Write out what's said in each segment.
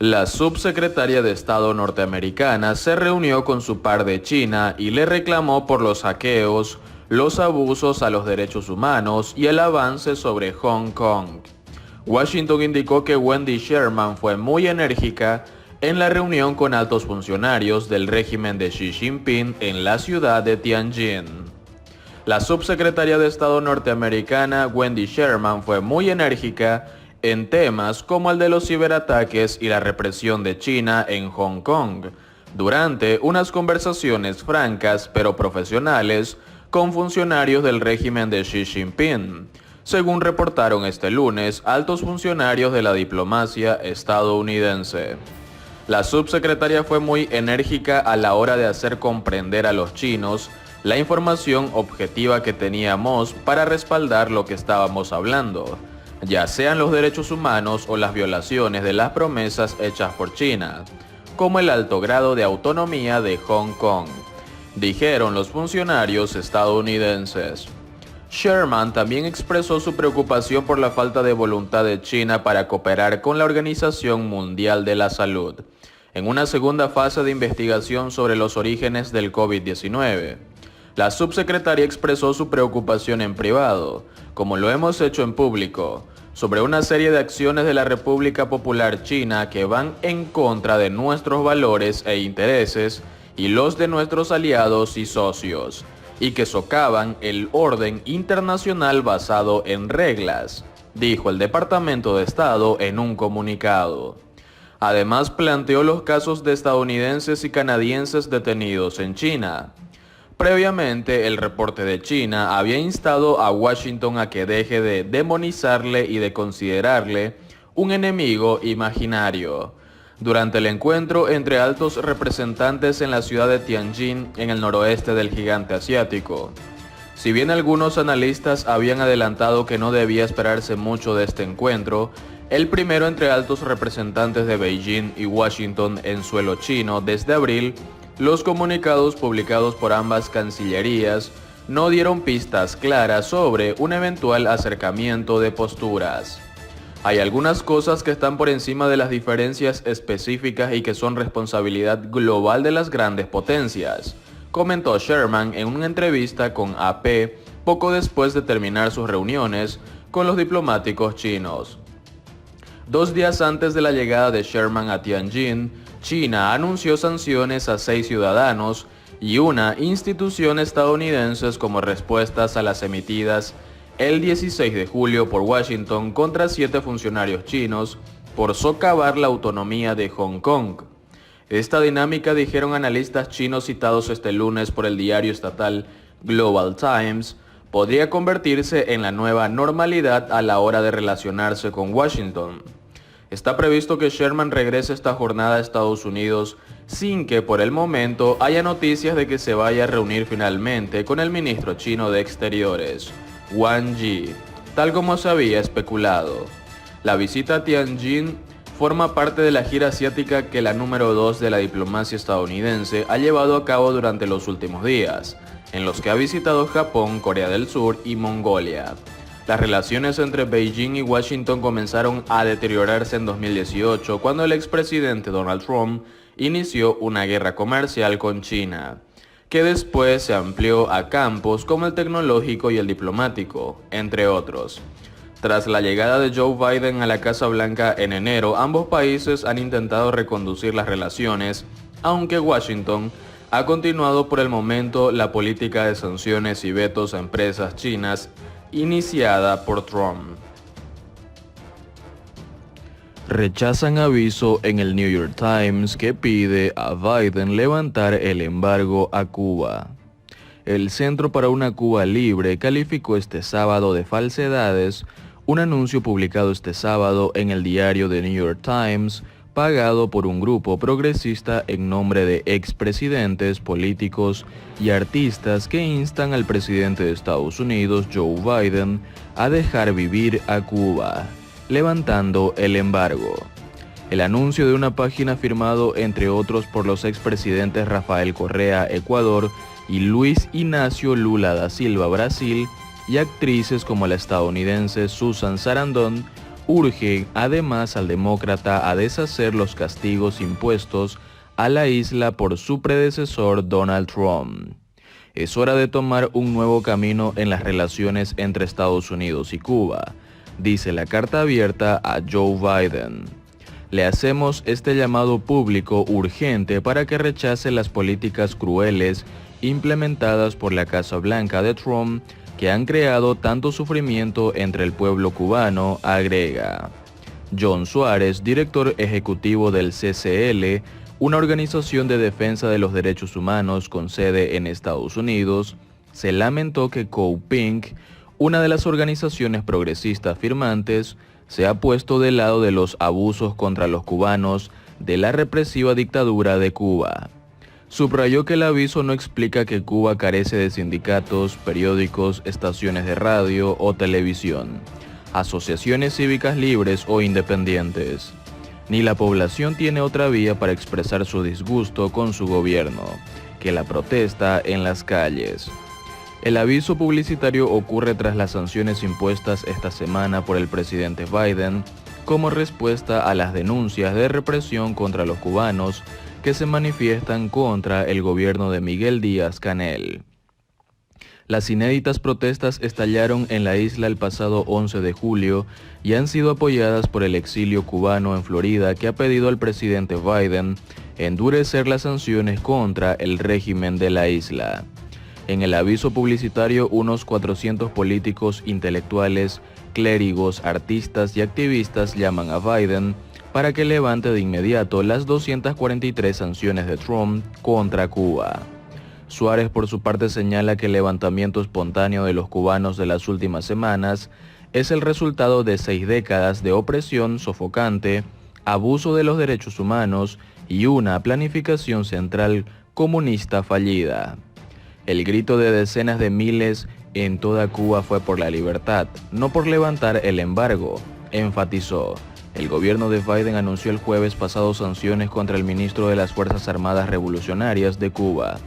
La subsecretaria de Estado norteamericana se reunió con su par de China y le reclamó por los saqueos, los abusos a los derechos humanos y el avance sobre Hong Kong. Washington indicó que Wendy Sherman fue muy enérgica en la reunión con altos funcionarios del régimen de Xi Jinping en la ciudad de Tianjin. La subsecretaria de Estado norteamericana Wendy Sherman fue muy enérgica en temas como el de los ciberataques y la represión de China en Hong Kong, durante unas conversaciones francas pero profesionales con funcionarios del régimen de Xi Jinping, según reportaron este lunes altos funcionarios de la diplomacia estadounidense. La subsecretaria fue muy enérgica a la hora de hacer comprender a los chinos la información objetiva que teníamos para respaldar lo que estábamos hablando, ya sean los derechos humanos o las violaciones de las promesas hechas por China, como el alto grado de autonomía de Hong Kong, dijeron los funcionarios estadounidenses. Sherman también expresó su preocupación por la falta de voluntad de China para cooperar con la Organización Mundial de la Salud, en una segunda fase de investigación sobre los orígenes del COVID-19. La subsecretaria expresó su preocupación en privado, como lo hemos hecho en público, sobre una serie de acciones de la República Popular China que van en contra de nuestros valores e intereses y los de nuestros aliados y socios, y que socavan el orden internacional basado en reglas, dijo el Departamento de Estado en un comunicado. Además, planteó los casos de estadounidenses y canadienses detenidos en China. Previamente, el reporte de China había instado a Washington a que deje de demonizarle y de considerarle un enemigo imaginario. Durante el encuentro entre altos representantes en la ciudad de Tianjin, en el noroeste del gigante asiático. Si bien algunos analistas habían adelantado que no debía esperarse mucho de este encuentro, el primero entre altos representantes de Beijing y Washington en suelo chino desde abril, los comunicados publicados por ambas cancillerías no dieron pistas claras sobre un eventual acercamiento de posturas. Hay algunas cosas que están por encima de las diferencias específicas y que son responsabilidad global de las grandes potencias, comentó Sherman en una entrevista con AP poco después de terminar sus reuniones con los diplomáticos chinos. 2 días antes de la llegada de Sherman a Tianjin, China anunció sanciones a 6 ciudadanos y una institución estadounidenses como respuestas a las emitidas el 16 de julio por Washington contra 7 funcionarios chinos por socavar la autonomía de Hong Kong. Esta dinámica, dijeron analistas chinos citados este lunes por el diario estatal Global Times, podría convertirse en la nueva normalidad a la hora de relacionarse con Washington. Está previsto que Sherman regrese esta jornada a Estados Unidos sin que por el momento haya noticias de que se vaya a reunir finalmente con el ministro chino de Exteriores, Wang Yi, tal como se había especulado. La visita a Tianjin forma parte de la gira asiática que la número 2 de la diplomacia estadounidense ha llevado a cabo durante los últimos días, en los que ha visitado Japón, Corea del Sur y Mongolia. Las relaciones entre Beijing y Washington comenzaron a deteriorarse en 2018 cuando el expresidente Donald Trump inició una guerra comercial con China, que después se amplió a campos como el tecnológico y el diplomático, entre otros. Tras la llegada de Joe Biden a la Casa Blanca en enero, ambos países han intentado reconducir las relaciones, aunque Washington ha continuado por el momento la política de sanciones y vetos a empresas chinas iniciada por Trump. Rechazan aviso en el New York Times que pide a Biden levantar el embargo a Cuba. El Centro para una Cuba Libre calificó este sábado de falsedades un anuncio publicado este sábado en el diario The New York Times, pagado por un grupo progresista en nombre de expresidentes, políticos y artistas que instan al presidente de Estados Unidos, Joe Biden, a dejar vivir a Cuba, levantando el embargo. El anuncio de una página firmado entre otros por los expresidentes Rafael Correa, Ecuador, y Luis Ignacio Lula da Silva, Brasil, y actrices como la estadounidense Susan Sarandon, urge además al demócrata a deshacer los castigos impuestos a la isla por su predecesor Donald Trump. Es hora de tomar un nuevo camino en las relaciones entre Estados Unidos y Cuba, dice la carta abierta a Joe Biden. Le hacemos este llamado público urgente para que rechace las políticas crueles implementadas por la Casa Blanca de Trump que han creado tanto sufrimiento entre el pueblo cubano, agrega. John Suárez, director ejecutivo del CCL, una organización de defensa de los derechos humanos con sede en Estados Unidos, se lamentó que COPINC, una de las organizaciones progresistas firmantes, se ha puesto del lado de los abusos contra los cubanos de la represiva dictadura de Cuba. Subrayó que el aviso no explica que Cuba carece de sindicatos, periódicos, estaciones de radio o televisión, asociaciones cívicas libres o independientes, ni la población tiene otra vía para expresar su disgusto con su gobierno, que la protesta en las calles. El aviso publicitario ocurre tras las sanciones impuestas esta semana por el presidente Biden como respuesta a las denuncias de represión contra los cubanos que se manifiestan contra el gobierno de Miguel Díaz-Canel. Las inéditas protestas estallaron en la isla el pasado 11 de julio y han sido apoyadas por el exilio cubano en Florida, que ha pedido al presidente Biden endurecer las sanciones contra el régimen de la isla. En el aviso publicitario, unos 400 políticos, intelectuales, clérigos, artistas y activistas llaman a Biden para que levante de inmediato las 243 sanciones de Trump contra Cuba. Suárez, por su parte, señala que el levantamiento espontáneo de los cubanos de las últimas semanas es el resultado de 6 décadas de opresión sofocante, abuso de los derechos humanos y una planificación central comunista fallida. El grito de decenas de miles en toda Cuba fue por la libertad, no por levantar el embargo, enfatizó. El gobierno de Biden anunció el jueves pasado sanciones contra el ministro de las Fuerzas Armadas Revolucionarias de Cuba,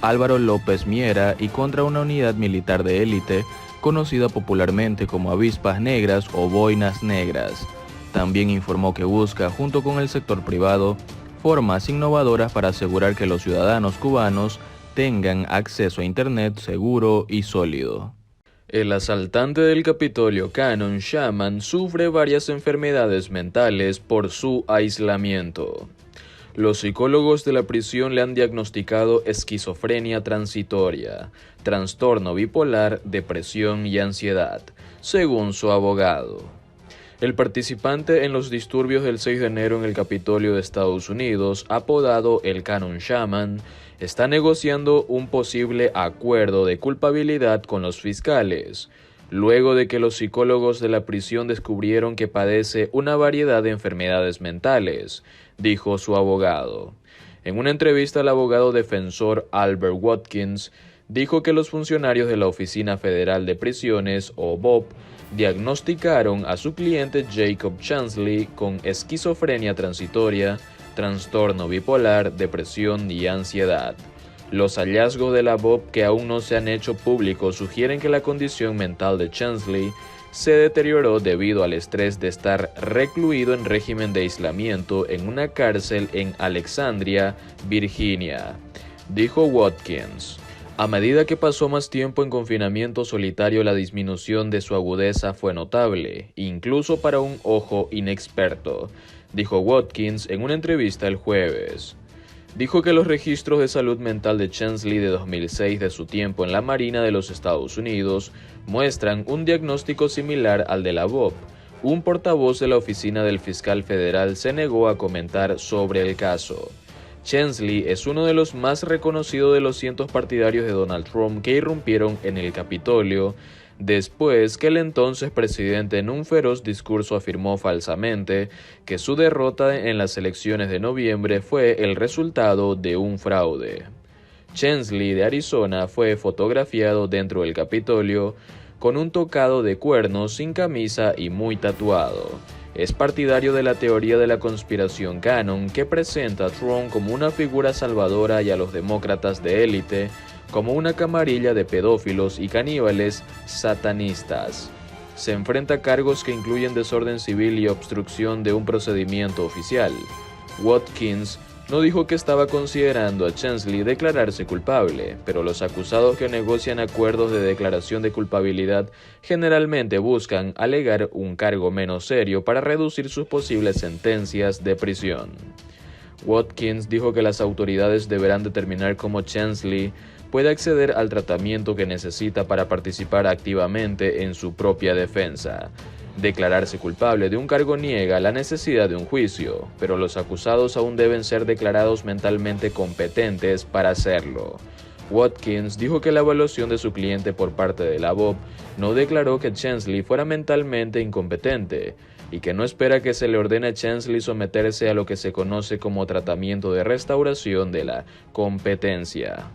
Álvaro López Miera, y contra una unidad militar de élite conocida popularmente como avispas negras o boinas negras. También informó que busca, junto con el sector privado, formas innovadoras para asegurar que los ciudadanos cubanos tengan acceso a Internet seguro y sólido. El asaltante del Capitolio, Cannon Shaman, sufre varias enfermedades mentales por su aislamiento. Los psicólogos de la prisión le han diagnosticado esquizofrenia transitoria, trastorno bipolar, depresión y ansiedad, según su abogado. El participante en los disturbios del 6 de enero en el Capitolio de Estados Unidos, apodado el Cannon Shaman, está negociando un posible acuerdo de culpabilidad con los fiscales, luego de que los psicólogos de la prisión descubrieron que padece una variedad de enfermedades mentales, dijo su abogado. En una entrevista, el abogado defensor Albert Watkins dijo que los funcionarios de la Oficina Federal de Prisiones, o BOP, diagnosticaron a su cliente Jacob Chansley con esquizofrenia transitoria, trastorno bipolar, depresión y ansiedad. Los hallazgos de la BOP, que aún no se han hecho públicos, sugieren que la condición mental de Chansley se deterioró debido al estrés de estar recluido en régimen de aislamiento en una cárcel en Alexandria, Virginia, dijo Watkins. A medida que pasó más tiempo en confinamiento solitario, la disminución de su agudeza fue notable, incluso para un ojo inexperto, dijo Watkins en una entrevista el jueves. Dijo que los registros de salud mental de Chansley de 2006 de su tiempo en la Marina de los Estados Unidos muestran un diagnóstico similar al de la BOP. Un portavoz de la oficina del fiscal federal se negó a comentar sobre el caso. Chansley es uno de los más reconocidos de los cientos partidarios de Donald Trump que irrumpieron en el Capitolio después que el entonces presidente en un feroz discurso afirmó falsamente que su derrota en las elecciones de noviembre fue el resultado de un fraude. Chansley de Arizona fue fotografiado dentro del Capitolio con un tocado de cuernos, sin camisa y muy tatuado. Es partidario de la teoría de la conspiración Cannon, que presenta a Trump como una figura salvadora y a los demócratas de élite como una camarilla de pedófilos y caníbales satanistas. se enfrenta a cargos que incluyen desorden civil y obstrucción de un procedimiento oficial. Watkins no dijo que estaba considerando a Chansley declararse culpable, pero los acusados que negocian acuerdos de declaración de culpabilidad generalmente buscan alegar un cargo menos serio para reducir sus posibles sentencias de prisión. Watkins dijo que las autoridades deberán determinar cómo Chansley puede acceder al tratamiento que necesita para participar activamente en su propia defensa. Declararse culpable de un cargo niega la necesidad de un juicio, pero los acusados aún deben ser declarados mentalmente competentes para hacerlo. Watkins dijo que la evaluación de su cliente por parte de la BOP no declaró que Chansley fuera mentalmente incompetente y que no espera que se le ordene a Chansley someterse a lo que se conoce como tratamiento de restauración de la competencia.